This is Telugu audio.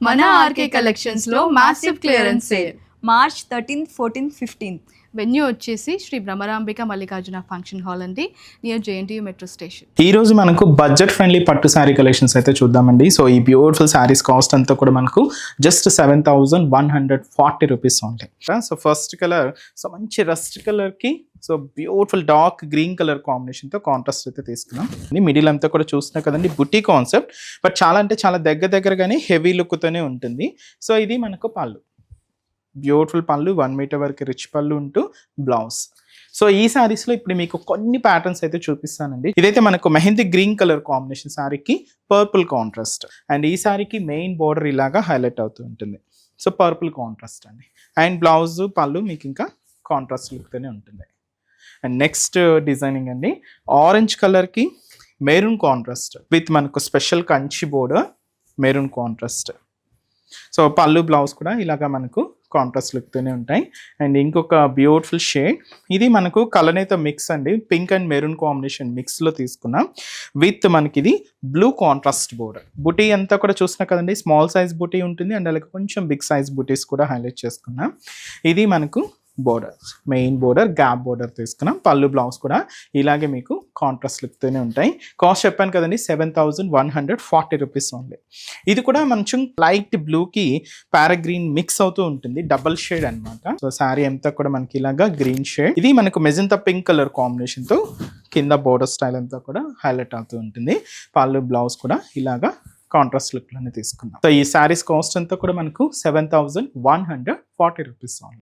మన ఆర్కే కలెక్షన్స్ లో massive clearance sale March 13th, 14th, 15th. Venue వచ్చేసి శ్రీ భ్రమరాంబిక మల్లికార్జున ఫంక్షన్ హాల్ అండి, నియర్ JNTU మెట్రో స్టేషన్. ఈ రోజు మనకు బడ్జెట్ ఫ్రెండ్లీ పట్టు శారీ కలెక్షన్స్ అయితే చూద్దామండి. సో ఈ బ్యూటిఫుల్ శారీస్ కాస్ట్ అంతా కూడా మనకు జస్ట్ 7,140 రూపీస్ ఉంటాయి. సో ఫస్ట్ కలర్, సో మంచి రస్ట్ కలర్ కి so beautiful dark green colour combination తో కాంట్రాస్ట్ అయితే తీసుకున్నాం. మిడిల్ అంతా కూడా చూస్తున్నా కదండి, బుట్టి కాన్సెప్ట్, బట్ చాలా అంటే చాలా దగ్గరగానే హెవీ లుక్ తోనే ఉంటుంది. సో ఇది మనకు పళ్ళు, బ్యూటిఫుల్ పళ్ళు, 1 మీటర్ వరకు రిచ్ పళ్ళు ఉంటూ బ్లౌజ్. సో ఈ సారీస్ లో ఇప్పుడు మీకు కొన్ని ప్యాటర్న్స్ అయితే చూపిస్తానండి. ఇదైతే మనకు మెహందీ గ్రీన్ కలర్ కాంబినేషన్ శారీకి పర్పుల్ కాంట్రాస్ట్, అండ్ ఈ సారీకి మెయిన్ బోర్డర్ ఇలాగా హైలైట్ అవుతూ ఉంటుంది. సో పర్పుల్ కాంట్రాస్ట్ అండి, అండ్ బ్లౌజ్ పళ్ళు మీకు ఇంకా కాంట్రాస్ట్ లుక్ తోనే ఉంటుంది. అండ్ నెక్స్ట్ డిజైనింగ్ అండి, ఆరెంజ్ కలర్ కి మెరూన్ కాంట్రాస్ట్ విత్ మనకు special Kanchi border, maroon contrast. So పళ్ళు బ్లౌజ్ కూడా ఇలాగా మనకు కాంట్రాస్ట్ లుక్తోనే ఉంటాయి. అండ్ ఇంకొక బ్యూటిఫుల్ షేడ్, ఇది మనకు కలనేత మిక్స్ అండి, పింక్ అండ్ మెరూన్ కాంబినేషన్ మిక్స్లో తీసుకున్నాం. విత్ మనకి ఇది బ్లూ కాంట్రాస్ట్ బోర్డర్. బుటీ అంతా కూడా చూసినా కదండి, స్మాల్ సైజ్ బుటీ ఉంటుంది, అండ్ అలాగే కొంచెం బిగ్ సైజ్ బుటీస్ కూడా హైలైట్ చేసుకున్నాం. ఇది మనకు border, main border gap border తీసుకున్నాం. పళ్ళు బ్లౌజ్ కూడా ఇలాగే మీకు కాంట్రాస్ట్ లుక్తోనే ఉంటాయి. కాస్ట్ చెప్పాను కదండి, 7,140 రూపీస్ ఓన్లీ. ఇది కూడా మంచి లైట్ బ్లూకి పారాగ్రీన్ మిక్స్ అవుతూ ఉంటుంది, డబల్ షేడ్ అనమాట. సో శారీ అంతా కూడా మనకి ఇలాగా గ్రీన్ షేడ్, ఇది మనకు మెజంతా పింక్ కలర్ కాంబినేషన్ తో కింద బోర్డర్ స్టైల్ అంతా కూడా హైలైట్ అవుతూ ఉంటుంది. పళ్ళు బ్లౌజ్ కూడా ఇలాగా కాంట్రాస్ట్ లుక్ లోనే తీసుకున్నాం. సో ఈ శారీస్ కాస్ట్ అంతా కూడా మనకు 7,140 రూపీస్ ఓన్లీ.